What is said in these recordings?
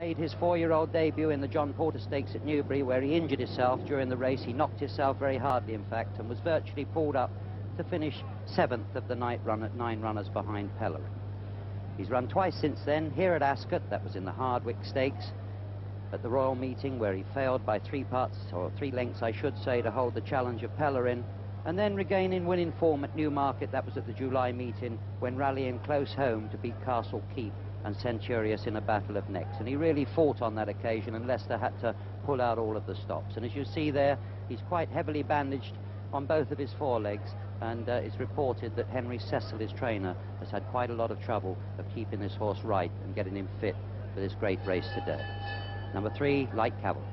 Made his 4-year-old debut in the John Porter Stakes at Newbury, where he injured himself during the race. He knocked himself very hardly, in fact, and was virtually pulled up to finish 7th of the night run at 9 runners behind Pellerin. He's run twice since then, here at Ascot, that was in the Hardwick Stakes, at the Royal Meeting, where he failed by 3 lengths, I should say, to hold the challenge of Pellerin, and then regaining winning form at Newmarket. That was at the July Meeting, when rallying close home to beat Castle Keep and Centurious in a battle of necks. And he really fought on that occasion, and Leicester had to pull out all of the stops. And as you see there, he's quite heavily bandaged on both of his forelegs, and it's reported that Henry Cecil, his trainer, has had quite a lot of trouble of keeping this horse right and getting him fit for this great race today. Number 3, Light Cavalry.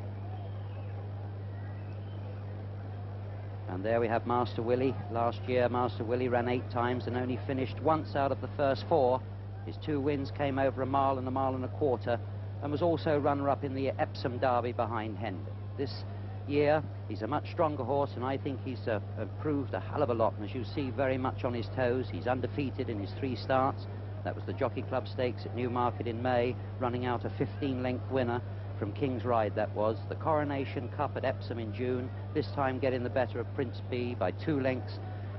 And there we have Master Willie. Last year, Master Willie ran 8 times and only finished once out of the first 4. His 2 wins came over 1 mile and 1.25 miles, and was also runner-up in the Epsom Derby behind Hendon. This year, he's a much stronger horse, and I think he's improved a hell of a lot. And as you see, very much on his toes. He's undefeated in his 3 starts. That was the Jockey Club Stakes at Newmarket in May, running out a 15-length winner from King's Ride, that was. The Coronation Cup at Epsom in June, this time getting the better of Prince B by 2 lengths.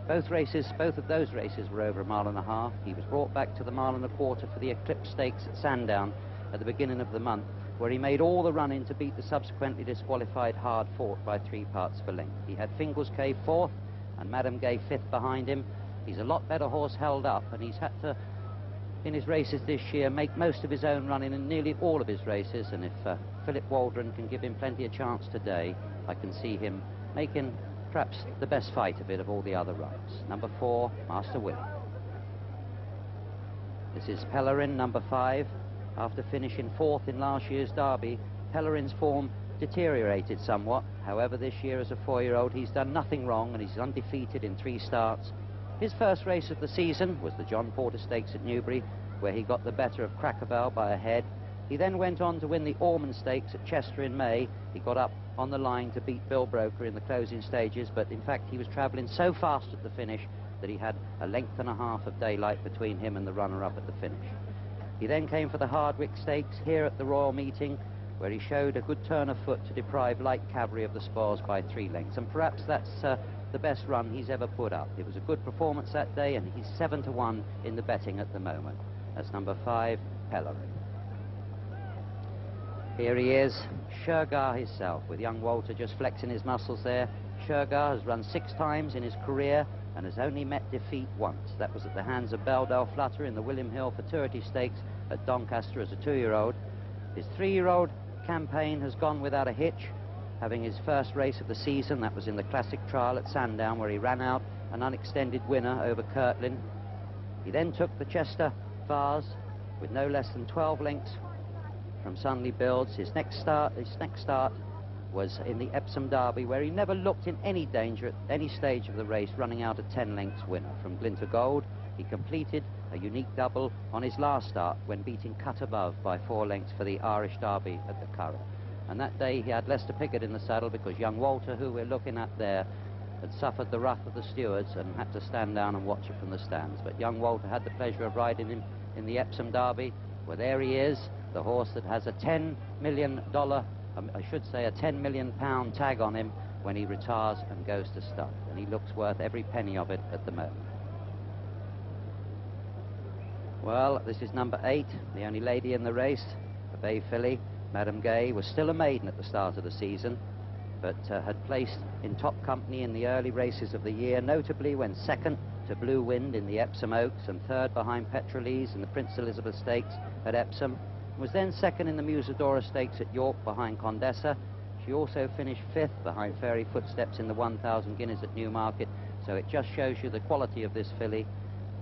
Both of those races were over 1.5 miles. He was brought back to the 1.25 miles for the Eclipse Stakes at Sandown at the beginning of the month, where he made all the run-in to beat the subsequently disqualified Hard Fought by 3 parts per length. He had Fingal's Cave 4th and Madam Gay 5th behind him. He's a lot better horse held up, and he's had to, in his races this year, make most of his own running in nearly all of his races. And if Philip Waldron can give him plenty of chance today, I can see him making perhaps the best fight of it of all the other runs. Number 4, Master Willie. This is Pellerin, number 5. After finishing 4th in last year's Derby, Pellerin's form deteriorated somewhat. However, this year as a 4-year-old, he's done nothing wrong, and he's undefeated in 3 starts. His first race of the season was the John Porter Stakes at Newbury, where he got the better of Crackervale by a head. He then went on to win the Ormond Stakes at Chester in May. He got up on the line to beat Bill Broker in the closing stages, but in fact he was travelling so fast at the finish that he had a length and a half of daylight between him and the runner-up at the finish. He then came for the Hardwick Stakes here at the Royal Meeting, where he showed a good turn of foot to deprive Light Cavalry of the spoils by 3 lengths, and perhaps that's the best run he's ever put up. It was a good performance that day, and he's 7-1 in the betting at the moment. That's number 5, Pellerin. Here he is, Shergar himself, with young Walter just flexing his muscles there. Shergar has run 6 times in his career and has only met defeat once. That was at the hands of Beldale Flutter in the William Hill Futurity Stakes at Doncaster as a 2-year-old. His 3-year-old campaign has gone without a hitch, having his first race of the season. That was in the Classic Trial at Sandown, where he ran out an unextended winner over Kirtland. He then took the Chester Vase with no less than 12 lengths from Sunley Builds. His next start was in the Epsom Derby, where he never looked in any danger at any stage of the race, running out a 10 lengths winner from Glinter Gold. He completed a unique double on his last start when beating Cut Above by 4 lengths for the Irish Derby at the Curragh. And that day he had Lester Piggott in the saddle, because young Walter, who we're looking at there, had suffered the wrath of the stewards and had to stand down and watch it from the stands. But young Walter had the pleasure of riding him in the Epsom Derby. Well, there he is, the horse that has a $10 million, I should say a £10 million tag on him when he retires and goes to stud. And he looks worth every penny of it at the moment. Well, this is number 8, the only lady in the race, a bay filly. Madam Gay was still a maiden at the start of the season, but had placed in top company in the early races of the year, notably when 2nd to Blue Wind in the Epsom Oaks and 3rd behind Petrolese in the Prince Elizabeth Stakes at Epsom. Was then 2nd in the Musadora Stakes at York behind Condessa. She also finished 5th behind Fairy Footsteps in the 1,000 guineas at Newmarket, so it just shows you the quality of this filly.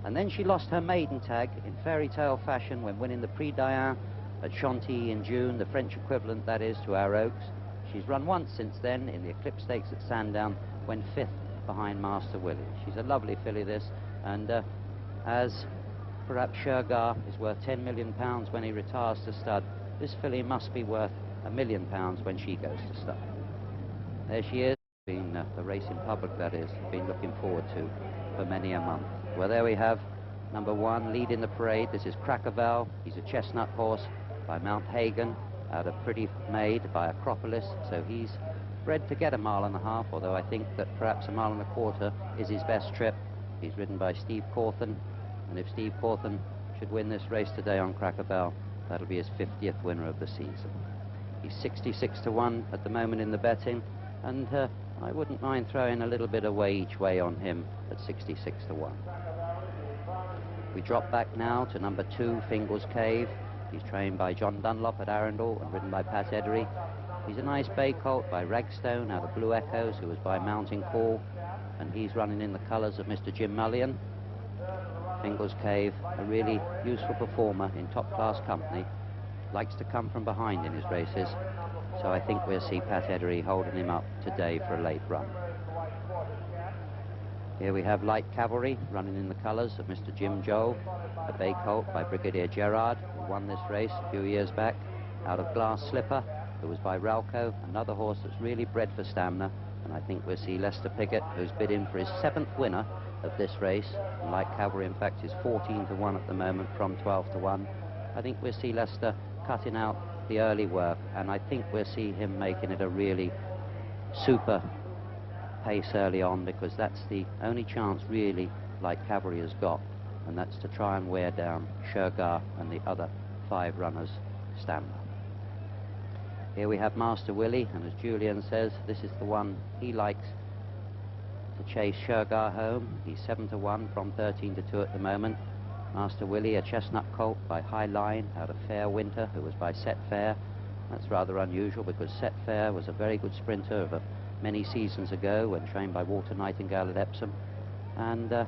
And then she lost her maiden tag in fairy tale fashion when winning the Prix d'Ain at Chantilly in June, the French equivalent, that is, to our Oaks. She's run once since then in the Eclipse Stakes at Sandown, when 5th behind Master Willie. She's a lovely filly, this, and as perhaps Shergar is worth £10 million when he retires to stud, this filly must be worth £1 million when she goes to stud. There she is, been the racing public, that is, been looking forward to for many a month. Well, there we have number 1 leading the parade. This is Crackervale. He's a chestnut horse by Mount Hagen. out of Pretty Maid by Acropolis, so he's bred to get a mile and a half, although I think that perhaps a mile and a quarter is his best trip. He's ridden by Steve Cawthon, and if Steve Cawthon should win this race today on Cracker Bell, that'll be his 50th winner of the season. He's 66 to 1 at the moment in the betting, and I wouldn't mind throwing a little bit away each way on him at 66 to 1. We drop back now to number 2, Fingal's Cave. He's trained by John Dunlop at Arundel and ridden by Pat Edery. He's a nice bay colt by Ragstone out of Blue Echoes, who was by Mountain Call, and he's running in the colours of Mr. Jim Mullion. Fingal's Cave, a really useful performer in top-class company, likes to come from behind in his races, so I think we'll see Pat Edery holding him up today for a late run. Here we have Light Cavalry running in the colours of Mr. Jim Joe, a bay colt by Brigadier Gerard, who won this race a few years back, out of Glass Slipper, who was by Ralco, another horse that's really bred for stamina, and I think we'll see Lester Piggott, who's bid in for his 7th winner of this race, and Light Cavalry in fact is 14 to 1 at the moment from 12 to 1. I think we'll see Lester cutting out the early work, and I think we'll see him making it a really super pace early on, because that's the only chance really Light Cavalry has got, and that's to try and wear down Shergar and the other 5 runners' stamina. Here we have Master Willie, and as Julian says, this is the one he likes to chase Shergar home. He's 7 to 1 from 13 to 2 at the moment. Master Willie, a chestnut colt by High Line out of Fair Winter, who was by Set Fair. That's rather unusual, because Set Fair was a very good sprinter of many seasons ago when trained by Walter Nightingale at Epsom, and I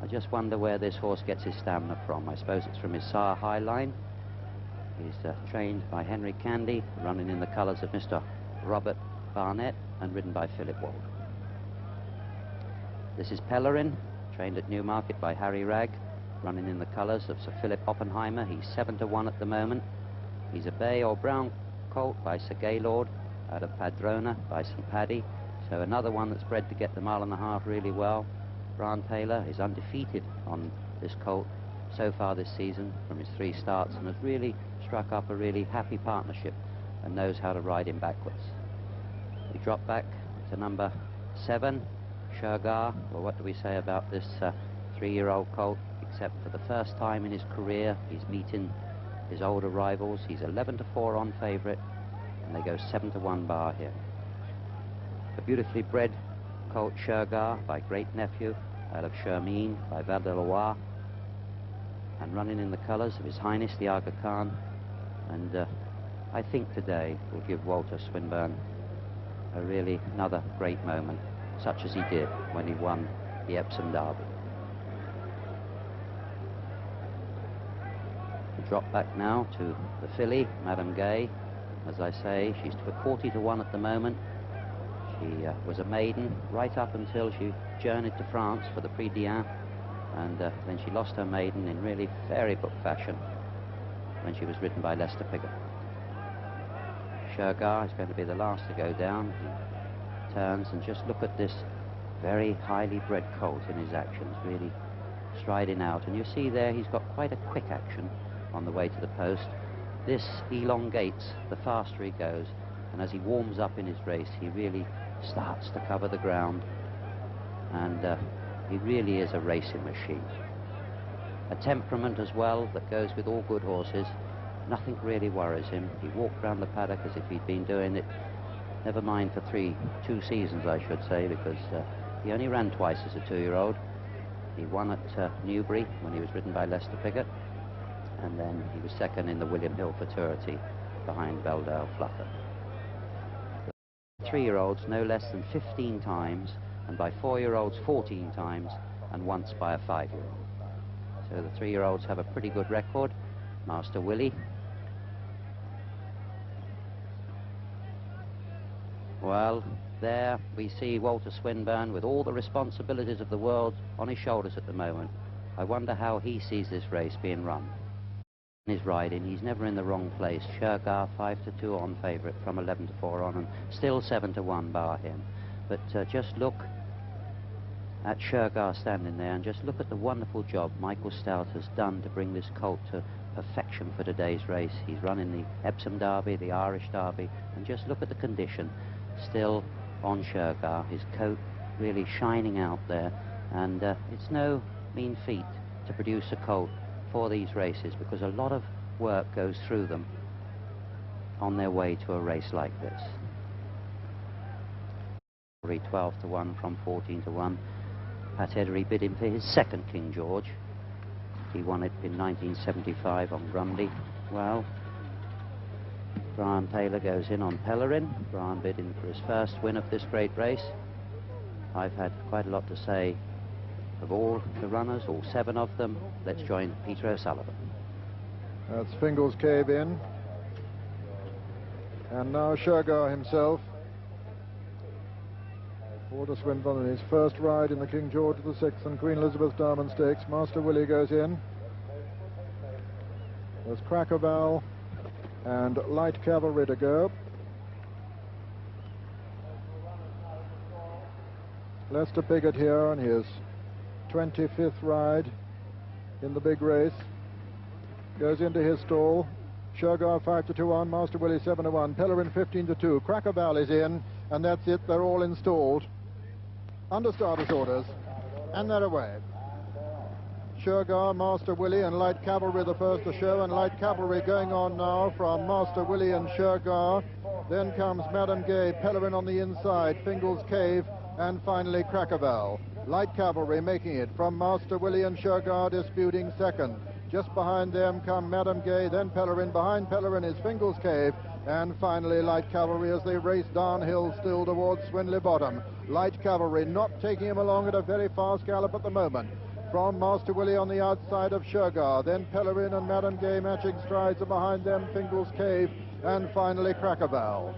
just wonder where this horse gets his stamina from. I suppose it's from his sire High Line. He's trained by Henry Candy, running in the colours of Mr. Robert Barnett and ridden by Philip Wald. This is Pellerin, trained at Newmarket by Harry Ragg, running in the colours of Sir Philip Oppenheimer. He's 7 to 1 at the moment. He's a bay or brown colt by Sir Gaylord out of Padrona by St. Paddy, so another one that's bred to get the mile and a half really well. Brian Taylor is undefeated on this colt so far this season from his 3 starts, and has really struck up a really happy partnership and knows how to ride him backwards. We drop back to number 7, Shergar. Well, what do we say about this 3-year-old colt, except for the first time in his career he's meeting his older rivals. He's 11 to 4 on favourite, and they go 7 to 1 bar him. A beautifully bred colt, Shergar, by Great Nephew out of Shermeen by Val de Loire, and running in the colours of His Highness the Aga Khan, and I think today will give Walter Swinburne a really another great moment, such as he did when he won the Epsom Derby. We drop back now to the filly, Madame Gay. As I say, she's 40 to 1 at the moment. She was a maiden right up until she journeyed to France for the Prix d'Ain, and then she lost her maiden in really fairy book fashion when she was ridden by Lester Piggott. Shergar is going to be the last to go down. He turns, and just look at this very highly bred colt in his actions, really striding out, and you see there he's got quite a quick action on the way to the post. This elongates the faster he goes, and as he warms up in his race, he really starts to cover the ground, and he really is a racing machine. A temperament as well that goes with all good horses. Nothing really worries him. He walked round the paddock as if he'd been doing it, never mind for 2 seasons, I should say, because he only ran twice as a 2-year-old. He won at Newbury when he was ridden by Lester Piggott, and then he was second in the William Hill Futurity behind Beldale Flutter. 3-year-olds no less than 15 times, and by 4-year-olds 14 times, and once by a 5-year-old. So the 3-year-olds have a pretty good record. Master Willie. Well, there we see Walter Swinburne with all the responsibilities of the world on his shoulders at the moment. I wonder how he sees this race being run. In his riding, he's never in the wrong place. Shergar 5 to 2 on favourite from 11 to 4 on, and still 7 to 1 bar him. But just look at Shergar standing there, and just look at the wonderful job Michael Stout has done to bring this colt to perfection for today's race. He's running the Epsom Derby, the Irish Derby, and just look at the condition. Still on Shergar, his coat really shining out there, and it's no mean feat to produce a colt for these races, because a lot of work goes through them on their way to a race like this. 12 to 1 from 14 to 1. Pat Edery bid him for his second King George. He won it in 1975 on Grundy. Well, Brian Taylor goes in on Pellerin. Brian bid him for his first win of this great race. I've had quite a lot to say of all the runners, all 7 of them. Let's join Peter O'Sullivan. That's Fingal's Cave in. And now Shergar himself. Walter Swinburne in his first ride in the King George VI and Queen Elizabeth Diamond Stakes. Master Willie goes in. There's Crackerval and Light Cavalry to go. Lester Piggott here on his 25th ride in the big race. Goes into his stall. Shergar 5 to 2 on, Master Willie 7 to 1, Pellerin 15 to 2. Crackerval is in, and that's it. They're all installed under starter's orders, and they're away. Shergar, Master Willie, and Light Cavalry the first to show, and Light Cavalry going on now from Master Willie and Shergar. Then comes Madame Gay, Pellerin on the inside, Fingal's Cave, and finally Crackerval. Light Cavalry making it from Master Willie and Shergar, disputing second. Just behind them come Madame Gay, then Pellerin. Behind Pellerin is Fingal's Cave, and finally Light Cavalry as they race downhill still towards Swinley Bottom. Light Cavalry not taking him along at a very fast gallop at the moment. From Master Willie on the outside of Shergar, then Pellerin and Madame Gay matching strides, and behind them Fingal's Cave, and finally Crackerval.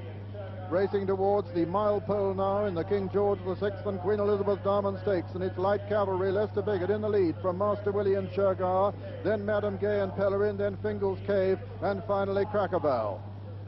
Racing towards the mile pole now in the King George VI and Queen Elizabeth Diamond Stakes, and it's Light Cavalry, Lester Piggott in the lead from Master Willie and Shergar, then Madame Gay and Pellerin, then Fingal's Cave, and finally Crackerval.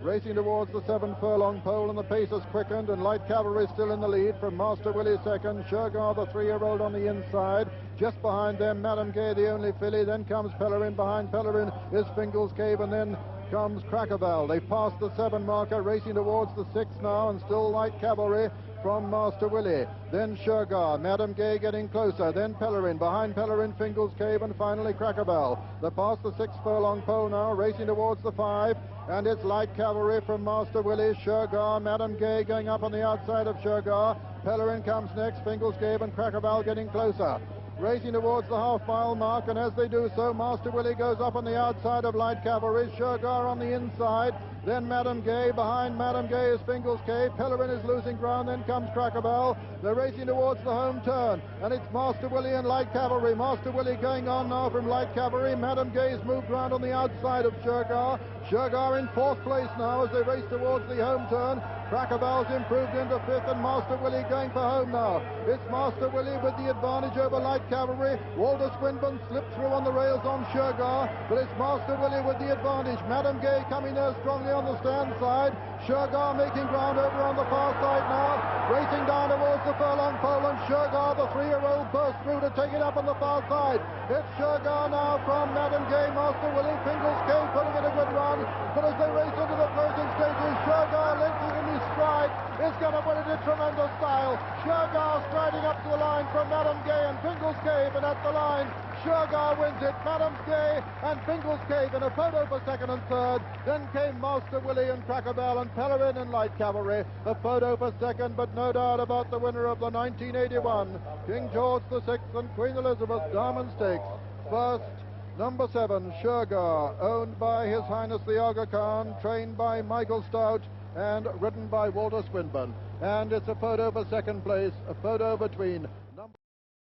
Racing towards the 7 furlong pole, and the pace has quickened, and Light Cavalry still in the lead from Master Willie second, Shergar the 3-year-old on the inside. Just behind them Madame Gay, the only filly, then comes Pellerin. Behind Pellerin is Fingal's Cave, and then comes Crackerval. They passed the 7 marker, racing towards the 6 now, and still Light Cavalry from Master Willie. Then Shergar, Madame Gay getting closer, then Pellerin. Behind Pellerin, Fingal's Cave, and finally Crackerval. They pass the 6 furlong pole now, racing towards the 5, and it's Light Cavalry from Master Willie, Shergar, Madame Gay going up on the outside of Shergar. Pellerin comes next, Fingal's Cave and Crackerval getting closer. Racing towards the half-mile mark, and as they do so, Master Willie goes up on the outside of Light Cavalry, Shergar on the inside, then Madame Gay. Behind Madame Gay is Fingal's Cave. Pellerin is losing ground, then comes Crackerval. They're racing towards the home turn, and it's Master Willie and Light Cavalry. Master Willie going on now from Light Cavalry. Madame Gay's moved round on the outside of Shergar. Shergar in 4th place now as they race towards the home turn. Crackerval's improved into 5th, and Master Willie going for home now. It's Master Willie with the advantage over Light Cavalry. Walter Swinburne slipped through on the rails on Shergar, but it's Master Willie with the advantage. Madame Gay coming there strongly on the stand side. Shergar making ground over on the far side now. Racing down towards the furlong pole, and Shergar, the 3-year-old, burst through to take it up on the far side. It's Shergar now from Madame Gay, Master Willie, Fingal's Cave putting it a good run. But as they race into the closing stages, Shergar linking in his stride is going to win it in tremendous style. Shergar striding up to the line from Madame Gay and Fingal's Cave, and at the line Shergar wins it. Madame Gay and Fingal's Cave in a photo for second and third. Then came Master Willie and Crackerval and Pellerin and Light Cavalry. A photo for second, but no doubt about the winner of the 1981 King George VI and Queen Elizabeth Diamond Stakes. First, number 7, Shergar, owned by His Highness the Aga Khan, trained by Michael Stout, and ridden by Walter Swinburne. And it's a photo for second place, a photo between